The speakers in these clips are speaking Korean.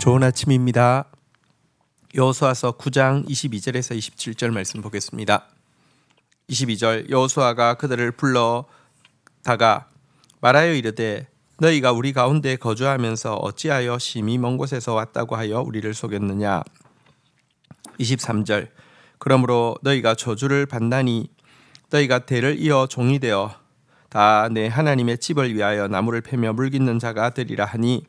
좋은 아침입니다. 여호수아서 9장 22절에서 27절 말씀 보겠습니다. 22절 여호수아가 그들을 불러다가 말하여 이르되 너희가 우리 가운데 거주하면서 어찌하여 심히 먼 곳에서 왔다고 하여 우리를 속였느냐. 23절 그러므로 너희가 저주를 받나니 너희가 대를 이어 종이 되어 다 내 하나님의 집을 위하여 나무를 패며 물깃는 자가 되리라 하니.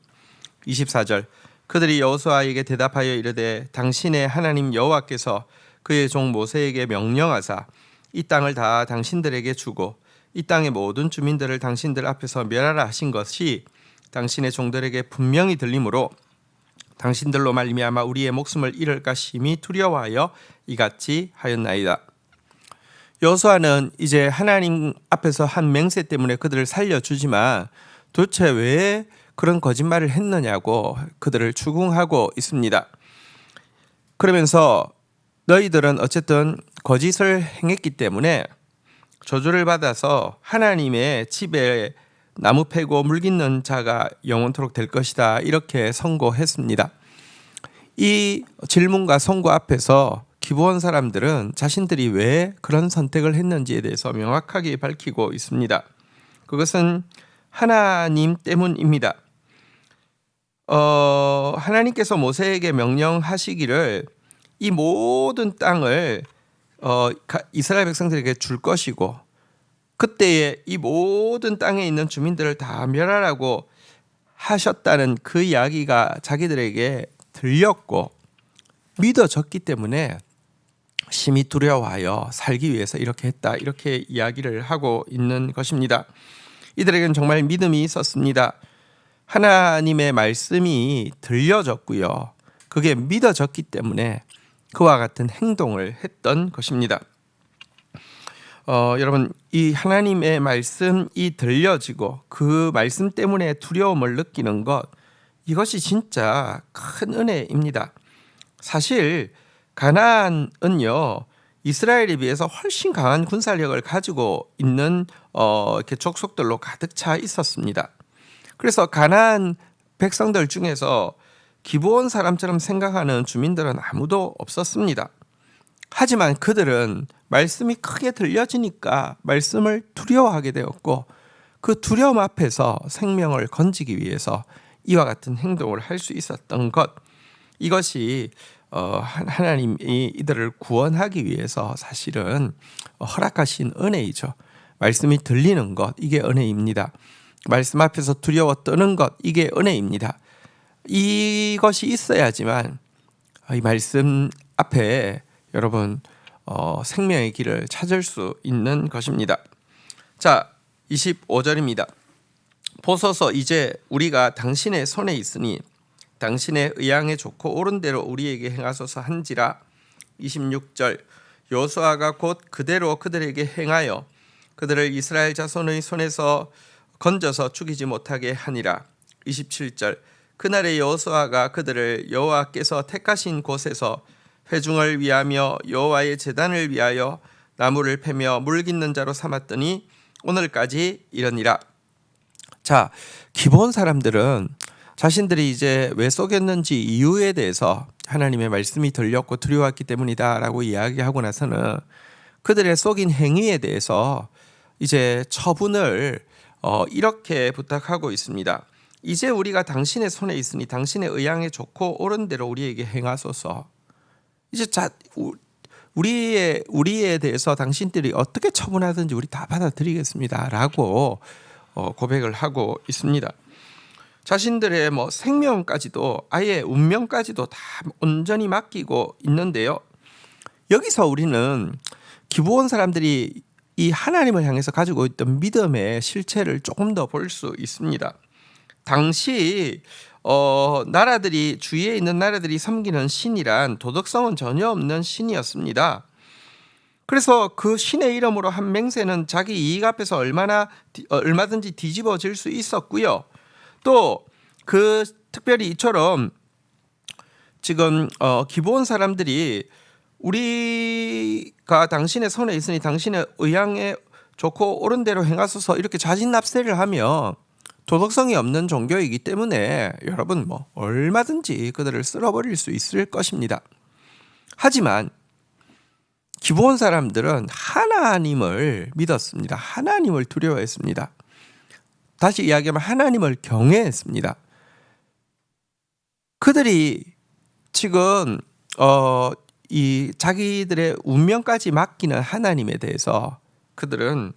24절 그들이 여호수아에게 대답하여 이르되 당신의 하나님 여호와께서 그의 종 모세에게 명령하사 이 땅을 다 당신들에게 주고 이 땅의 모든 주민들을 당신들 앞에서 멸하라 하신 것이 당신의 종들에게 분명히 들리므로 당신들로 말미암아 우리의 목숨을 잃을까 심히 두려워하여 이같이 하였나이다. 여호수아는 이제 하나님 앞에서 한 맹세 때문에 그들을 살려주지만 도대체 왜 그런 거짓말을 했느냐고 그들을 추궁하고 있습니다. 그러면서 너희들은 어쨌든 거짓을 행했기 때문에 저주를 받아서 하나님의 집에 나무 패고 물깃는 자가 영원토록 될 것이다, 이렇게 선고했습니다. 이 질문과 선고 앞에서 기브온 사람들은 자신들이 왜 그런 선택을 했는지에 대해서 명확하게 밝히고 있습니다. 그것은 하나님 때문입니다. 하나님께서 모세에게 명령하시기를 이 모든 땅을 이스라엘 백성들에게 줄 것이고 그때에 이 모든 땅에 있는 주민들을 다 멸하라고 하셨다는 그 이야기가 자기들에게 들렸고 믿어졌기 때문에 심히 두려워하여 살기 위해서 이렇게 했다, 이렇게 이야기를 하고 있는 것입니다. 이들에게는 정말 믿음이 있었습니다. 하나님의 말씀이 들려졌고요, 그게 믿어졌기 때문에 그와 같은 행동을 했던 것입니다. 여러분, 이 하나님의 말씀이 들려지고 그 말씀 때문에 두려움을 느끼는 것, 이것이 진짜 큰 은혜입니다. 사실 가나안은요, 이스라엘에 비해서 훨씬 강한 군사력을 가지고 있는 이렇게 족속들로 가득 차 있었습니다. 그래서 가나안 백성들 중에서 기브온 사람처럼 생각하는 주민들은 아무도 없었습니다. 하지만 그들은 말씀이 크게 들려지니까 말씀을 두려워하게 되었고 그 두려움 앞에서 생명을 건지기 위해서 이와 같은 행동을 할 수 있었던 것, 이것이 하나님이 이들을 구원하기 위해서 사실은 허락하신 은혜이죠. 말씀이 들리는 것, 이게 은혜입니다. 말씀 앞에서 두려워 떠는 것, 이게 은혜입니다. 이것이 있어야지만 이 말씀 앞에 여러분 생명의 길을 찾을 수 있는 것입니다. 자, 25절입니다. 보소서 이제 우리가 당신의 손에 있으니 당신의 의향에 좋고 옳은 대로 우리에게 행하소서 한지라. 26절 여호수아가 곧 그대로 그들에게 행하여 그들을 이스라엘 자손의 손에서 건져서 죽이지 못하게 하니라. 27절 그날에 여호수아가 그들을 여호와께서 택하신 곳에서 회중을 위하며 여호와의 제단을 위하여 나무를 패며 물깃는 자로 삼았더니 오늘까지 이르니라. 자, 기브온 사람들은 자신들이 이제 왜 속였는지 이유에 대해서 하나님의 말씀이 들렸고 두려웠기 때문이다라고 이야기하고 나서는 그들의 속인 행위에 대해서 이제 처분을 이렇게 부탁하고 있습니다. 이제 우리가 당신의 손에 있으니 당신의 의향에 좋고 옳은 대로 우리에게 행하소서. 이제 우리에 대해서 당신들이 어떻게 처분하든지 우리 다 받아들이겠습니다라고 고백을 하고 있습니다. 자신들의 생명까지도 아예 운명까지도 다 온전히 맡기고 있는데요. 여기서 우리는 기브온 사람들이 이 하나님을 향해서 가지고 있던 믿음의 실체를 조금 더 볼 수 있습니다. 당시 나라들이 주위에 있는 나라들이 섬기는 신이란 도덕성은 전혀 없는 신이었습니다. 그래서 그 신의 이름으로 한 맹세는 자기 이익 앞에서 얼마든지 뒤집어질 수 있었고요. 또 그 특별히 이처럼 지금 기브온 사람들이 우리가 당신의 손에 있으니 당신의 의향에 좋고 옳은 대로 행하소서 이렇게 자진납세를 하면 도덕성이 없는 종교이기 때문에 여러분 얼마든지 그들을 쓸어버릴 수 있을 것입니다. 하지만 기브온 사람들은 하나님을 믿었습니다. 하나님을 두려워했습니다. 다시 이야기하면 하나님을 경외했습니다. 그들이 지금 이 자기들의 운명까지 맡기는 하나님에 대해서 그들은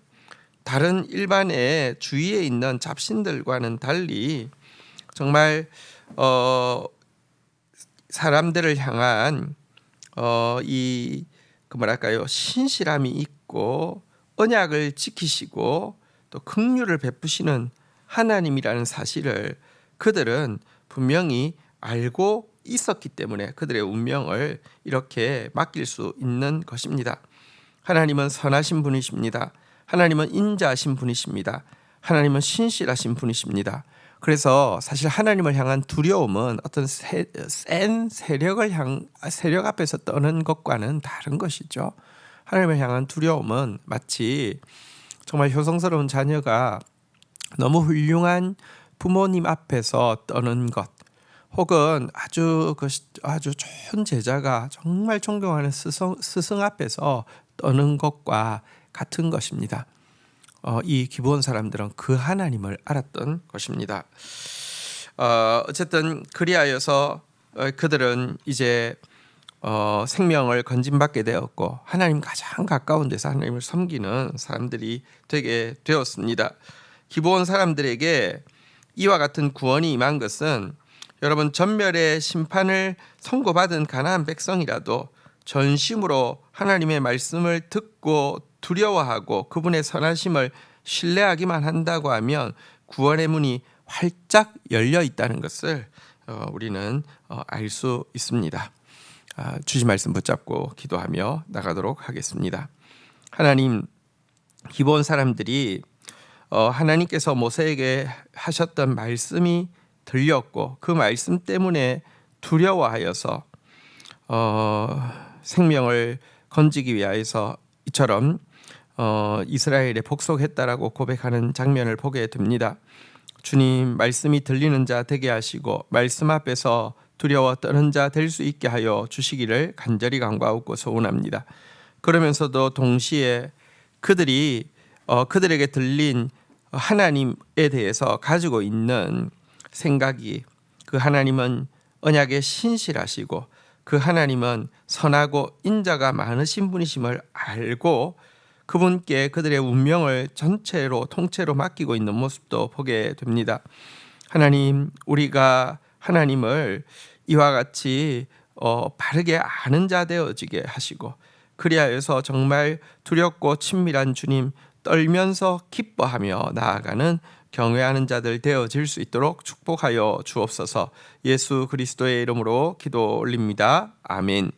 다른 일반의 주위에 있는 잡신들과는 달리 정말 사람들을 향한 신실함이 있고 언약을 지키시고 또 긍휼을 베푸시는 하나님이라는 사실을 그들은 분명히 알고 있었기 때문에 그들의 운명을 이렇게 맡길 수 있는 것입니다. 하나님은 선하신 분이십니다. 하나님은 인자하신 분이십니다. 하나님은 신실하신 분이십니다. 그래서 사실 하나님을 향한 두려움은 어떤 센 세력 앞에서 떠는 것과는 다른 것이죠. 하나님을 향한 두려움은 마치 정말 효성스러운 자녀가 너무 훌륭한 부모님 앞에서 떠는 것, 혹은 아주 좋은 제자가 정말 존경하는 스승 앞에서 떠는 것과 같은 것입니다. 이 기브온 사람들은 그 하나님을 알았던 것입니다. 어쨌든 그리하여서 그들은 이제 생명을 건진받게 되었고 하나님 가장 가까운 데서 하나님을 섬기는 사람들이 되게 되었습니다. 기브온 사람들에게 이와 같은 구원이 임한 것은 여러분 전멸의 심판을 선고받은 가나안 백성이라도 전심으로 하나님의 말씀을 듣고 두려워하고 그분의 선하심을 신뢰하기만 한다고 하면 구원의 문이 활짝 열려 있다는 것을 우리는 알 수 있습니다. 주신 말씀 붙잡고 기도하며 나가도록 하겠습니다. 하나님, 기브온 사람들이 하나님께서 모세에게 하셨던 말씀이 들렸고 그 말씀 때문에 두려워하여서 생명을 건지기 위하여서 이처럼 이스라엘에 복속했다라고 고백하는 장면을 보게 됩니다. 주님, 말씀이 들리는 자 되게 하시고 말씀 앞에서 두려워 떠는 자 될 수 있게 하여 주시기를 간절히 간구하고 소원합니다. 그러면서도 동시에 그들에게 들린 하나님에 대해서 가지고 있는 생각이, 그 하나님은 언약에 신실하시고 그 하나님은 선하고 인자가 많으신 분이심을 알고 그분께 그들의 운명을 통째로 맡기고 있는 모습도 보게 됩니다. 하나님, 우리가 하나님을 이와 같이 바르게 아는 자 되어지게 하시고 그리하여서 정말 두렵고 친밀한 주님, 떨면서 기뻐하며 나아가는 경외하는 자들 되어질 수 있도록 축복하여 주옵소서. 예수 그리스도의 이름으로 기도 올립니다. 아멘.